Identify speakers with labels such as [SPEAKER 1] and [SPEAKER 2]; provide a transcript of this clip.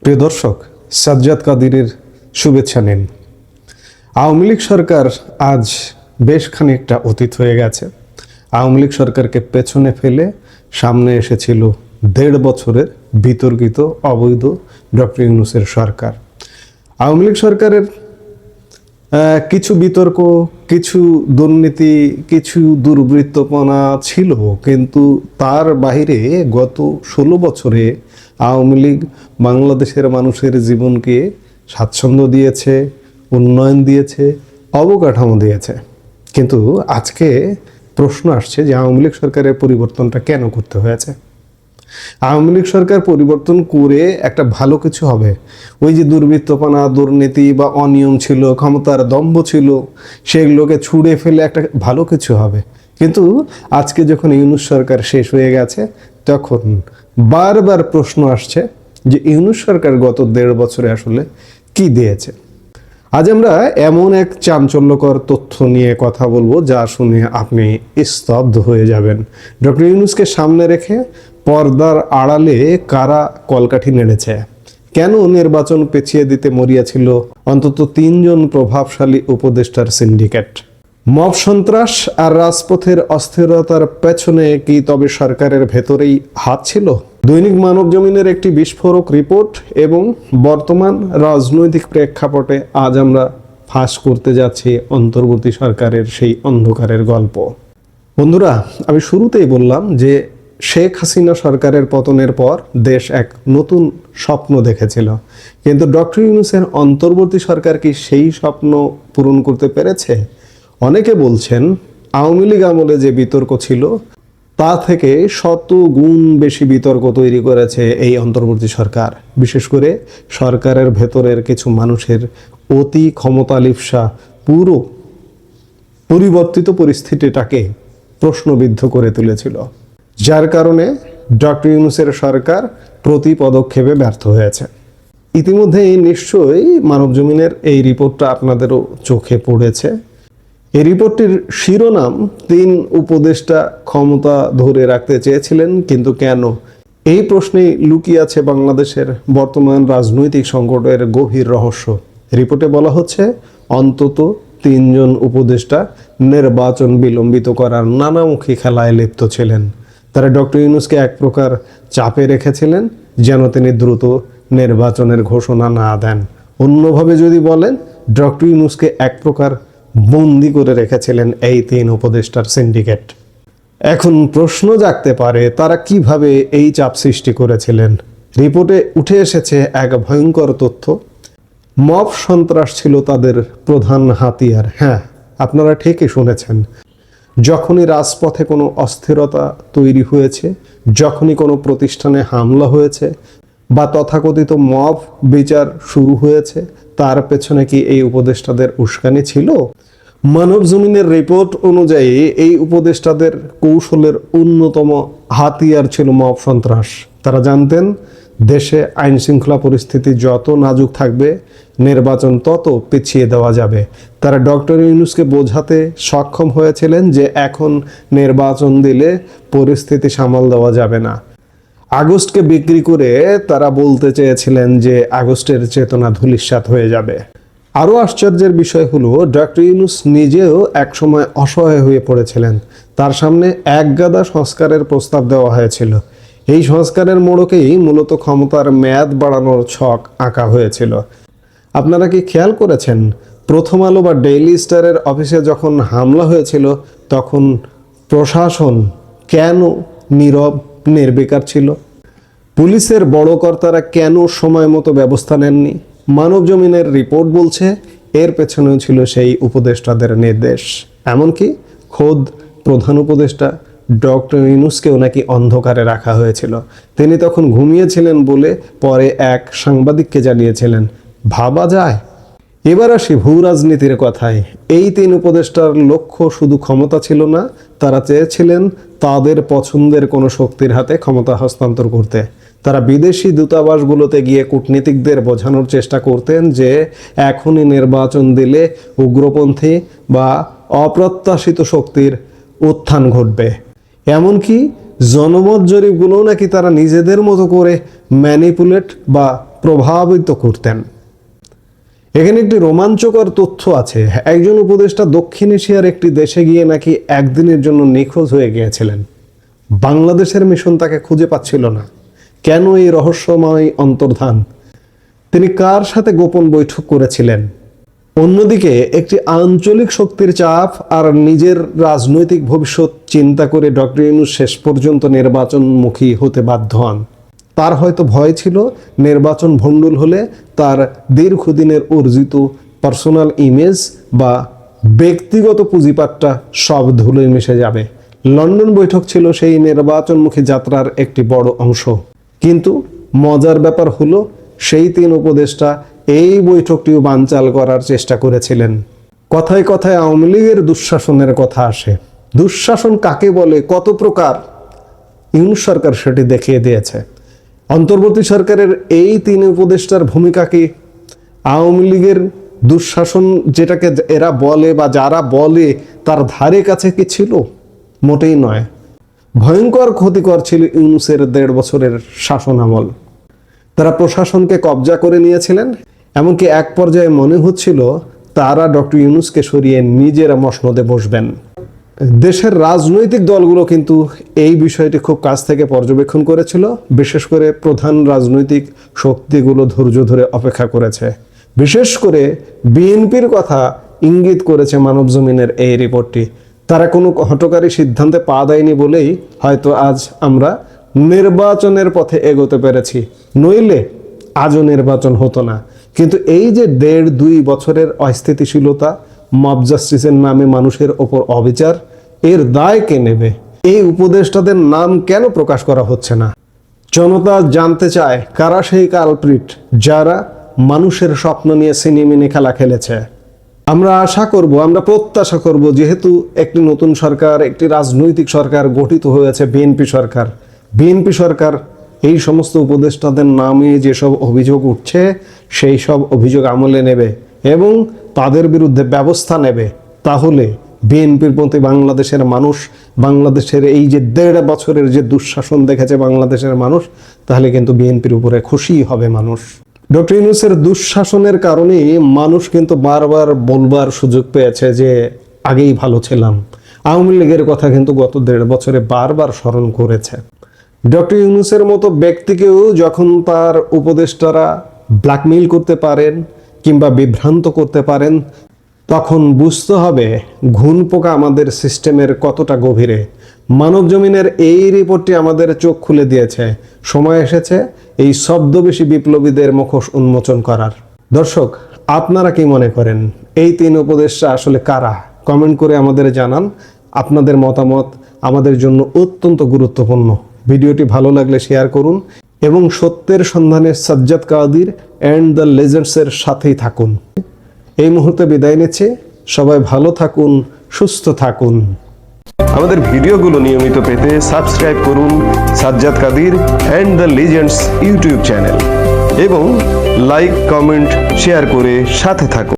[SPEAKER 1] প্রিয় দর্শক, সাজ্জাদ কাদিরের শুভেচ্ছা নিন। আওয়ামী লীগ সরকার আজ বেশ খানিকটা অতীত হয়ে গেছে। আওয়ামী লীগ সরকারকে পেছনে ফেলে সামনে এসেছিল ১.৫ বছরের বিতর্কিত অবৈধ ডক্টর ইউনূসের সরকার। আওয়ামী লীগ সরকারের কিছু বিতর্ক, কিছু দুর্নীতি, কিছু দুর্বৃত্তপনা ছিল, কিন্তু তার বাইরে গত ১৬ বছরে আওয়ামী লীগ বাংলাদেশের মানুষের জীবনকে স্বাচ্ছন্দ্য দিয়েছে, উন্নয়ন দিয়েছে, অবকাঠামো দিয়েছে। কিন্তু আজকে প্রশ্ন আসছে যে আওয়ামী লীগ সরকারের পরিবর্তনটা কেন করতে হয়েছে? আওয়ামী লীগ সরকার পরিবর্তন করে একটা ভালো কিছু হবে? ওই যে দুর্বৃত্তপনা, দুর্নীতি বা অনিয়ম ছিল, ক্ষমতার দম্ভ ছিল, সেগুলোকে ছুঁড়ে ফেলে একটা ভালো কিছু হবে। কিন্তু আজকে যখন ইউনূস সরকার শেষ হয়ে গেছে, তখন বারবার প্রশ্ন আসছে যে ইউনূস সরকার গত ১.৫ বছরে আসলে কি দিয়েছে। আজ আমরা এমন এক চাঞ্চল্যকর তথ্য নিয়ে কথা বলবো যা শুনে আপনি স্তব্ধ হয়ে যাবেন। ডক্টর ইউনূসকে সামনে রেখে পর্দার আড়ালে কারা কলকাঠি নেড়েছে? কেন নির্বাচন পেছিয়ে দিতে মরিয়াছিল অন্তত ৩ জন প্রভাবশালী উপদেষ্টার সিন্ডিকেট? মব সন্ত্রাস আর রাজপথের অস্থিরতার পেছনে কি তবে সরকারের ভেতরেই হাত ছিল? দৈনিক মানবজমিনের একটি বিস্ফোরক রিপোর্ট এবং বর্তমান রাজনৈতিক প্রেক্ষাপটে আজ আমরা ফাঁস করতে যাচ্ছি অন্তর্বর্তী সরকারের সেই অন্ধকারের গল্প। বন্ধুরা, আমি শুরুতেই বললাম যে শেখ হাসিনা সরকারের পতনের পর দেশ এক নতুন স্বপ্ন দেখেছিল, কিন্তু ডক্টর ইউনূসের অন্তর্বর্তী সরকার কি সেই স্বপ্ন পূরণ করতে পেরেছে? অনেকে বলছেন আওয়ামী লীগ আমলে যে বিতর্ক ছিল তা থেকে ১০০ গুণ বেশি বিতর্ক তৈরি করেছে এই অন্তর্বর্তী সরকার। বিশেষ করে সরকারের ভেতরের কিছু মানুষের অতি ক্ষমতালিপ্সা পুরো পরিবর্তিত পরিস্থিতিটাকে প্রশ্নবিদ্ধ করে তুলেছিল, যার কারণে ডক্টর ইউনূসের সরকার প্রতি পদক্ষেপে ব্যর্থ হয়েছে। ইতিমধ্যেই নিশ্চয়ই মানবজমিনের এই রিপোর্টটা আপনাদেরও চোখে পড়েছে। এই রিপোর্টটির শিরোনাম ৩ উপদেষ্টা ক্ষমতা ধরে রাখতে চেয়েছিলেন, কিন্তু কেন? এই প্রশ্নেই লুকিয়ে আছে বাংলাদেশের বর্তমান রাজনৈতিক সংকটের গভীর রহস্য। রিপোর্টে বলা হচ্ছে অন্তত ৩ জন উপদেষ্টা নির্বাচন বিলম্বিত করার নানামুখী খেলায় লিপ্ত ছিলেন। তারা ডক্টর ইউনূসকে এক প্রকার চাপে রেখেছিলেন যেন তিনি দ্রুত নির্বাচনের ঘোষণা না দেন। অন্যভাবে যদি বলেন, ডক্টর ইউনূসকে এক প্রকার বন্দি করে রেখেছিলেন এই ৩ উপদেষ্টার সিন্ডিকেট। এখন প্রশ্ন জাগতে পারে তারা কিভাবে এই চাপ সৃষ্টি করেছিলেন। রিপোর্টে উঠে এসেছে এক ভয়ঙ্কর তথ্য, মব সন্ত্রাস ছিল তাদের প্রধান হাতিয়ার। হ্যাঁ, আপনারা ঠিকই শুনেছেন। যখনই রাজপথে কোনো অস্থিরতা তৈরি হয়েছে, যখনই কোনো প্রতিষ্ঠানে হামলা হয়েছে বা তথাকথিত মব বিচার শুরু হয়েছে, তার পেছনে কি এই উপদেষ্টাদের উস্কানি ছিল? মানবজমিনের রিপোর্ট অনুযায়ী এই উপদেষ্টাদের কৌশলের অন্যতম হাতিয়ার ছিল মব সন্ত্রাস। তারা জানতেন দেশে আইন শৃঙ্খলা পরিস্থিতি যত নাজুক থাকবে, নির্বাচন তত পিছিয়ে দেওয়া যাবে। তারা ডক্টর ইউনূসকে বোঝাতে সক্ষম হয়েছিলেন যে এখন নির্বাচন দিলে পরিস্থিতি সামাল দেওয়া যাবে না। আগস্টকে বিক্রি করে তারা বলতে চেয়েছিলেন যে আগস্টের চেতনা ধূলিসাৎ হয়ে যাবে। আরও আশ্চর্যের বিষয় হলো ডক্টর ইউনূস নিজেও একসময় অসহায় হয়ে পড়েছিলেন। তার সামনে একগাদা সংস্কারের প্রস্তাব দেওয়া হয়েছিল। এই সংস্কারের মোড়কেই মূলত ক্ষমতার মেয়াদ বাড়ানোর ছক আঁকা হয়েছিল। আপনারা কি খেয়াল করেছেন, প্রথম আলো বা ডেইলি স্টারের অফিসে যখন হামলা হয়েছিল তখন প্রশাসন কেন নীরব নির্বিকার ছিল? পুলিশের বড় কর্তারা কেন সময় মতো ব্যবস্থা নেননি? মানবজমিনের রিপোর্ট বলছে এর পেছনেও ছিল সেই উপদেষ্টাদের নির্দেশ। এমনকি খোদ প্রধান উপদেষ্টা ডক্টর ইউনূসকেও নাকি অন্ধকারে রাখা হয়েছিল। তিনি তখন ঘুমিয়েছিলেন বলে পরে এক সাংবাদিককে জানিয়েছিলেন। ভাবা যায়। এবার আসি ভূ রাজনীতির কথায়। এই ৩ উপদেষ্টার লক্ষ্য শুধু ক্ষমতা ছিল না, তারা চেয়েছিলেন তাদের পছন্দের কোনো শক্তির হাতে ক্ষমতা হস্তান্তর করতে। তারা বিদেশি দূতাবাসগুলোতে গিয়ে কূটনীতিকদের বোঝানোর চেষ্টা করতেন যে এখনই নির্বাচন দিলে উগ্রপন্থী বা অপ্রত্যাশিত শক্তির উত্থান ঘটবে। এমনকি জনমত জরিপগুলোও নাকি তারা নিজেদের মতো করে ম্যানিপুলেট বা প্রভাবিত করতেন। এখানে একটি রোমাঞ্চকর তথ্য আছে। একজন উপদেষ্টা দক্ষিণ এশিয়ার একটি দেশে গিয়ে নাকি একদিনের জন্য নিখোঁজ হয়ে গিয়েছিলেন। বাংলাদেশের মিশন তাকে খুঁজে পাচ্ছিল না। কেন এই রহস্যময় অন্তর্ধান? তিনি কার সাথে গোপন বৈঠক করেছিলেন? অন্যদিকে একটি আঞ্চলিক শক্তির চাপ আর নিজের রাজনৈতিক ভবিষ্যৎ চিন্তা করে ডক্টর ইউনূস শেষ পর্যন্ত নির্বাচনমুখী হতে বাধ্য হন। তার হয়তো ভয় ছিল নির্বাচন ভণ্ডুল হলে তার দীর্ঘদিনের অর্জিত পার্সোনাল ইমেজ বা ব্যক্তিগত পুঁজিপাটটা সব ধুলোয় মিশে যাবে। লন্ডন বৈঠক ছিল সেই নির্বাচনমুখী যাত্রার একটি বড় অংশ। কিন্তু মজার ব্যাপার হলো সেই তিন উপদেষ্টা এই বৈঠকটিও বানচাল করার চেষ্টা করেছিলেন। কথায় কথায় আওয়ামী লীগের দুঃশাসনের কথা আসে। দুঃশাসন কাকে বলে, কত প্রকার, ইউনূস সরকার সেটি দেখিয়ে দিয়েছে। অন্তর্বর্তী সরকারের এই তিন উপদেষ্টার ভূমিকা কি আওয়ামী লীগের দুঃশাসন যেটাকে এরা বলে বা যারা বলে তার ধারে কাছে কি ছিল? মোটেই নয়। ভয়ঙ্কর ক্ষতিকর ছিল ইউনূসের 1.5 বছরের শাসন আমল। তারা প্রশাসনকে কবজা করে নিয়েছিলেন। এমনকি এক পর্যায়ে মনে হচ্ছিল তারা ডক্টর ইউনূসকে সরিয়ে নিজেরা মসনদে বসবেন। দেশের রাজনৈতিক দলগুলো কিন্তু এই বিষয়টি খুব কাছ থেকে পর্যবেক্ষণ করেছিল। বিশেষ করে প্রধান রাজনৈতিক শক্তিগুলো ধৈর্য ধরে অপেক্ষা করেছে। বিশেষ করে বিএনপির কথা ইঙ্গিত করেছে মানবজমিনের এই রিপোর্টটি। তারা কোনো হঠকারী সিদ্ধান্তে পা দেয়নি বলেই হয়তো আজ আমরা নির্বাচনের পথে এগোতে পেরেছি, নইলে আজও নির্বাচন হতো না। কিন্তু এই যে 1.5-2 বছরের অস্থিতিশীলতা, মব জাস্টিসের নামে মানুষের ওপর অবিচার, এর দায় কে নেবে? এই উপদেষ্টাদের নাম কেন প্রকাশ করা হচ্ছে না? জনতা জানতে চায় কারা সেই কালপ্রিট যারা মানুষের স্বপ্ন নিয়ে সিনেমিনি খেলা খেলেছে। আমরা আশা করব, আমরা প্রত্যাশা করব, যেহেতু একটি নতুন সরকার, একটি রাজনৈতিক সরকার গঠিত হয়েছে, বিএনপি সরকার এই সমস্ত উপদেষ্টাদের নামে যেসব অভিযোগ উঠছে সেই সব অভিযোগ আমলে নেবে এবং তাদের বিরুদ্ধে ব্যবস্থা নেবে। তাহলে বিএনপির প্রতি বাংলাদেশের মানুষ, বাংলাদেশের এই যে 1.5 বছরের যে দুঃশাসন দেখেছে বাংলাদেশের মানুষ, তাহলে কিন্তু বিএনপির উপরে খুশি হবে মানুষ। ডক্টর ইউনূসের দুঃশাসনের কারণেই মানুষ কিন্তু বারবার বলবার সুযোগ পেয়েছে যে আগেই ভালো ছিলাম। আওয়ামী লীগের কথা কিন্তু গত 1.5 বছরে বারবার স্মরণ করেছে। ডক্টর ইউনূসের মতো ব্যক্তিকেও যখন তার উপদেষ্টারা ব্ল্যাকমেইল করতে পারেন কিংবা বিভ্রান্ত করতে পারেন, তখন বুঝতে হবে ঘুণ পোকা আমাদের সিস্টেমের কতটা গভীরে। মানবজমিনের এই রিপোর্টটি আমাদের চোখ খুলে দিয়েছে। সময় এসেছে এই ছদ্মবেশী বিপ্লবীদের মুখোশ উন্মোচন করার। দর্শক, আপনারা কি মনে করেন এই তিন উপদেষ্টা আসলে কারা? কমেন্ট করে আমাদের জানান। আপনাদের মতামত আমাদের জন্য অত্যন্ত গুরুত্বপূর্ণ। ভিডিওটি ভালো লাগলে শেয়ার করুন এবং সত্যের সন্ধানে সাজ্জাদ কাদির অ্যান্ড দ্য লেজেন্ডসের সাথেই থাকুন। এই মুহূর্তে বিদায় নিচ্ছি। সবাই ভালো থাকুন, সুস্থ থাকুন।
[SPEAKER 2] আমাদের ভিডিওগুলো নিয়মিত পেতে সাবস্ক্রাইব করুন Sajjad Kadir and the legends YouTube channel এবং লাইক, কমেন্ট, শেয়ার করে সাথে থাকুন।